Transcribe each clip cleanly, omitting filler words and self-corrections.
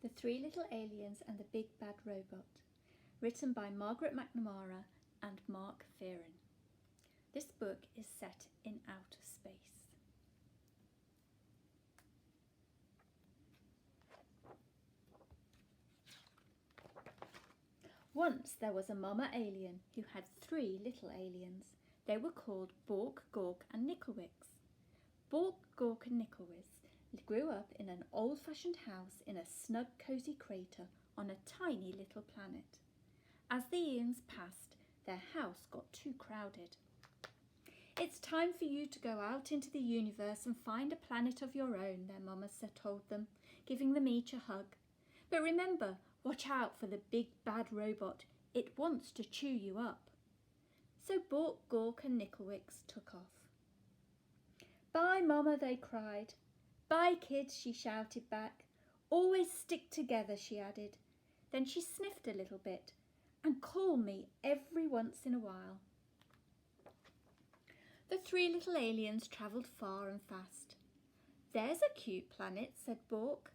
The Three Little Aliens and the Big Bad Robot, written by Margaret McNamara and Mark Fearon. This book is set in outer space. Once there was a mama alien who had 3 little aliens. They were called Bork, Gork and Nickelwicks. Bork, Gork and Nickelwicks grew up in an old-fashioned house in a snug, cosy crater on a tiny little planet. As the eons passed, their house got too crowded. "It's time for you to go out into the universe and find a planet of your own," their mama told them, giving them each a hug. "But remember, watch out for the big bad robot. It wants to chew you up." So Bork, Gork and Nickelwicks took off. "Bye, Mama," they cried. "Bye, kids," she shouted back. "Always stick together," she added. Then she sniffed a little bit. "And call me every once in a while." The 3 little aliens travelled far and fast. "There's a cute planet," said Bork.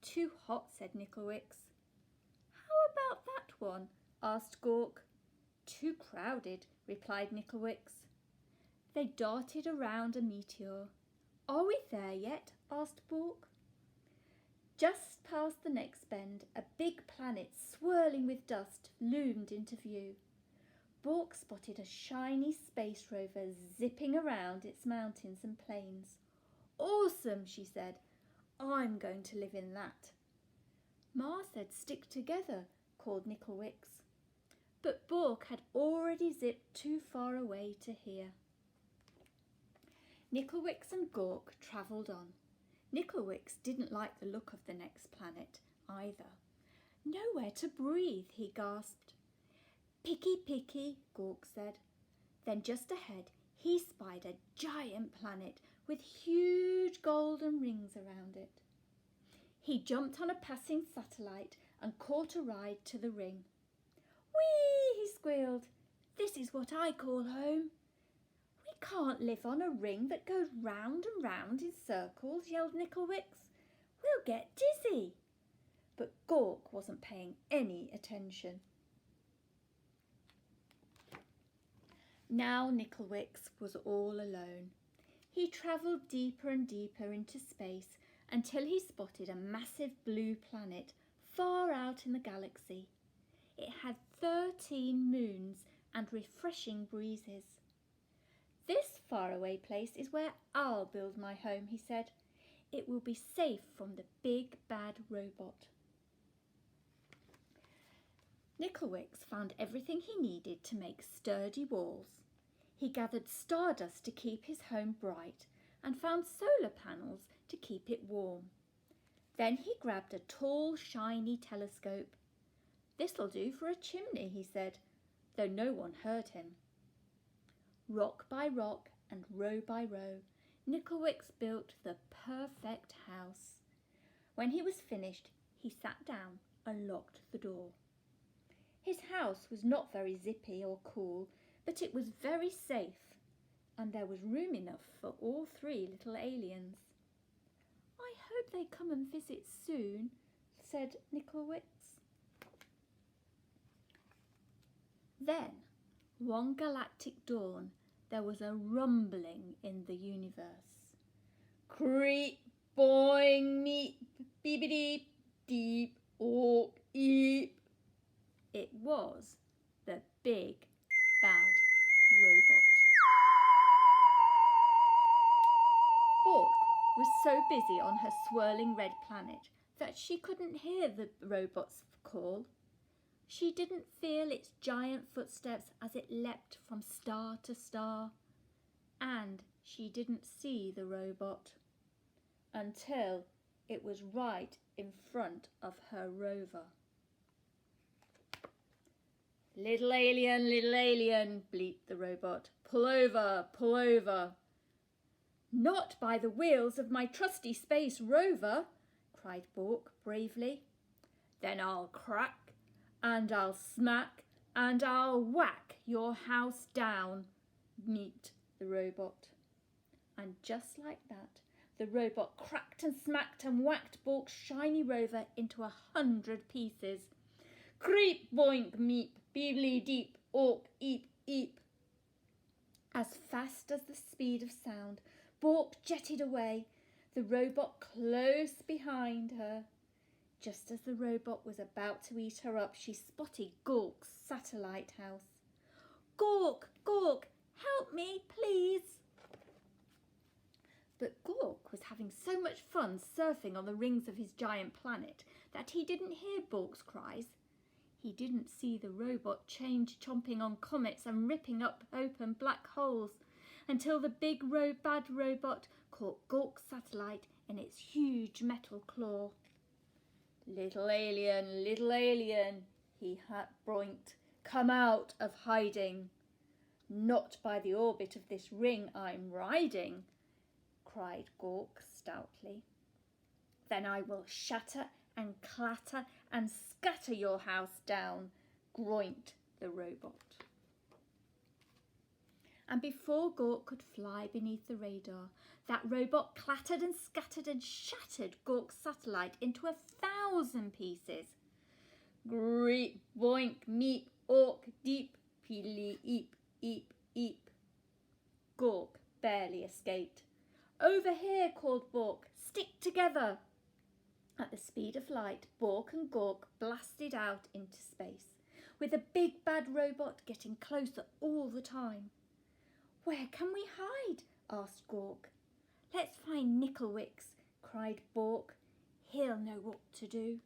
"Too hot," said Nickelwicks. "How about that one?" asked Gork. "Too crowded," replied Nickelwicks. They darted around a meteor. "Are we there yet?" asked Bork. Just past the next bend, a big planet swirling with dust loomed into view. Bork spotted a shiny space rover zipping around its mountains and plains. "Awesome," she said. "I'm going to live in that." "Ma said stick together," called Nickelwicks. But Bork had already zipped too far away to hear. Nickelwicks and Gork travelled on. Nickelwicks didn't like the look of the next planet either. "Nowhere to breathe," he gasped. "Picky, picky," Gork said. Then just ahead he spied a giant planet with huge golden rings around it. He jumped on a passing satellite and caught a ride to the ring. "Whee!" he squealed. "This is what I call home." "We can't live on a ring that goes round and round in circles," yelled Nickelwicks. "We'll get dizzy." But Gork wasn't paying any attention. Now Nickelwicks was all alone. He travelled deeper and deeper into space until he spotted a massive blue planet far out in the galaxy. It had 13 moons and refreshing breezes. "This faraway place is where I'll build my home," he said. "It will be safe from the big bad robot." Nickelwicks found everything he needed to make sturdy walls. He gathered stardust to keep his home bright and found solar panels to keep it warm. Then he grabbed a tall, shiny telescope. "This'll do for a chimney," he said, though no one heard him. Rock by rock and row by row, Nickelwicks built the perfect house. When he was finished, he sat down and locked the door. His house was not very zippy or cool, but it was very safe, and there was room enough for all 3 little aliens. "I hope they come and visit soon," said Nickelwicks. Then, one galactic dawn, there was a rumbling in the universe. "Creep, boing, meep, beep-a-deep, deep, ork, eep." It was the big bad robot. Bork was so busy on her swirling red planet that she couldn't hear the robot's call. She didn't feel its giant footsteps as it leapt from star to star. And she didn't see the robot until it was right in front of her rover. Little alien," bleeped the robot. "Pull over, pull over." "Not by the wheels of my trusty space rover," cried Bork bravely. "Then I'll crack, and I'll smack, and I'll whack your house down," meeped the robot. And just like that, The robot cracked and smacked and whacked Bork's shiny rover into 100 pieces. Creep, boink, meep, beebly deep, ork, eep, eep. As fast as the speed of sound, Bork jetted away, the robot close behind her. Just as the robot was about to eat her up, she spotted Gork's satellite house. Gork, Gork, help me, please. But Gork was having so much fun surfing on the rings of his giant planet that he didn't hear Bork's cries. He didn't see the robot change chomping on comets and ripping up open black holes until the big bad robot caught Gork's satellite in its huge metal claw. Little alien, he had broinked, come out of hiding. Not by the orbit of this ring I'm riding, cried Gork stoutly. Then I will shatter and clatter and scatter your house down, groined the robot. And before Gork could fly beneath the radar, that robot clattered and scattered and shattered Gork's satellite into 1,000 pieces. Greep, boink, meep, ork, deep, peely, eep, eep, eep. Gork barely escaped. Over here, called Bork. Stick together. At the speed of light, Bork and Gork blasted out into space, with the big bad robot getting closer all the time. Where can we hide? Asked Gork. Let's find Nicklewicks, cried Bork. He'll know what to do.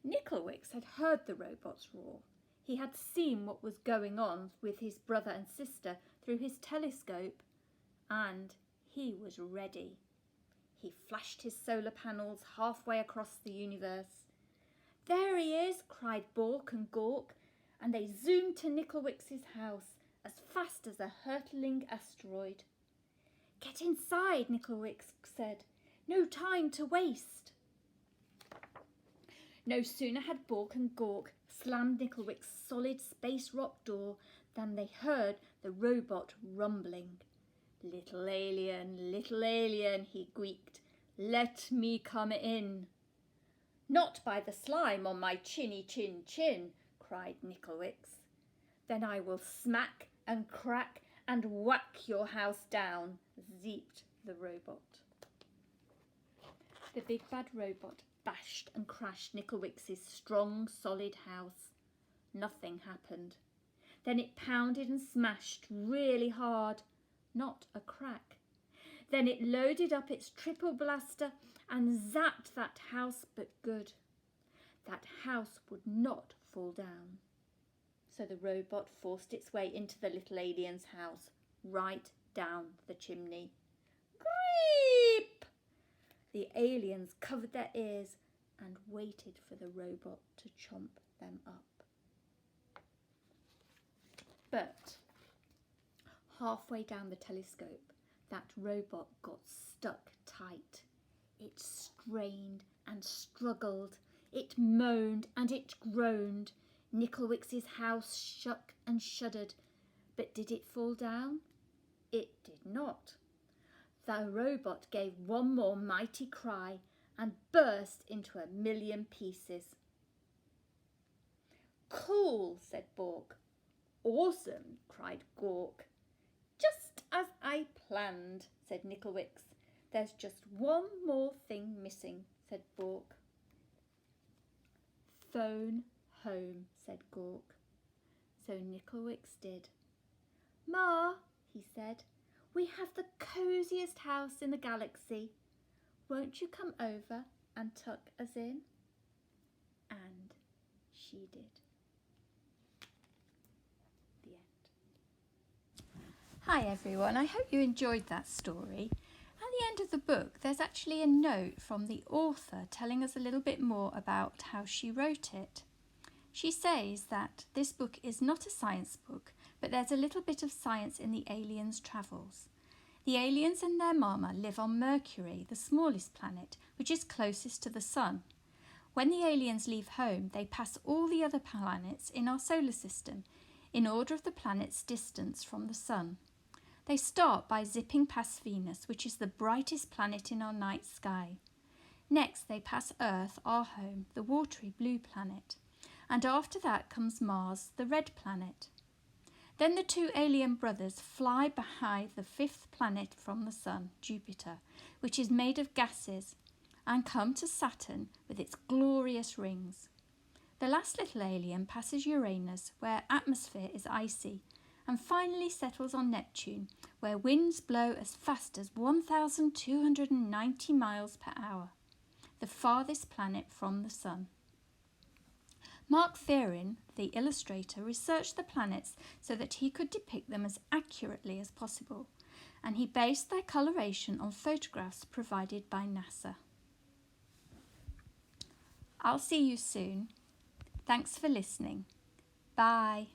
Nicklewicks had heard the robot's roar. He had seen what was going on with his brother and sister through his telescope, and he was ready. He flashed his solar panels halfway across the universe. There he is, cried Bork and Gork, and they zoomed to Nicklewicks' house as fast as a hurtling asteroid. Get inside, Nicklewicks said. No time to waste. No sooner had Bork and Gork slammed Nicklewicks' solid space rock door than they heard the robot rumbling. Little alien, he squeaked, let me come in. Not by the slime on my chinny chin, cried Nicklewicks. Then I will smack and crack and whack your house down, zeeped the robot. The big bad robot bashed and crashed Nicklewicks' strong, solid house. Nothing happened. Then it pounded and smashed really hard. Not a crack. Then it loaded up its triple blaster and zapped that house, but good. That house would not fall down. So the robot forced its way into the little alien's house, right down the chimney. Greep! The aliens covered their ears and waited for the robot to chomp them up. But halfway down the telescope, that robot got stuck tight. It strained and struggled. It moaned and it groaned. Nicklewicks' house shook and shuddered. But did it fall down? It did not. The robot gave one more mighty cry and burst into 1,000,000 pieces. Cool, said Bork. Awesome, cried Gork. Just as I planned, said Nicklewicks. There's just one more thing missing, said Bork. Phone home, said Gork. So Nicklewicks did. Ma, he said, we have the cosiest house in the galaxy. Won't you come over and tuck us in? And she did. The end. Hi everyone, I hope you enjoyed that story. At the end of the book, there's actually a note from the author telling us a little bit more about how she wrote it. She says that this book is not a science book, but there's a little bit of science in the aliens' travels. The aliens and their mama live on Mercury, the smallest planet, which is closest to the sun. When the aliens leave home, they pass all the other planets in our solar system in order of the planet's distance from the sun. They start by zipping past Venus, which is the brightest planet in our night sky. Next, they pass Earth, our home, the watery blue planet. And after that comes Mars, the red planet. Then the two alien brothers fly behind the fifth planet from the Sun, Jupiter, which is made of gases, and come to Saturn with its glorious rings. The last little alien passes Uranus, where atmosphere is icy, and finally settles on Neptune, where winds blow as fast as 1,290 miles per hour, the farthest planet from the Sun. Mark Theorin, the illustrator, researched the planets so that he could depict them as accurately as possible, and he based their coloration on photographs provided by NASA. I'll see you soon. Thanks for listening. Bye.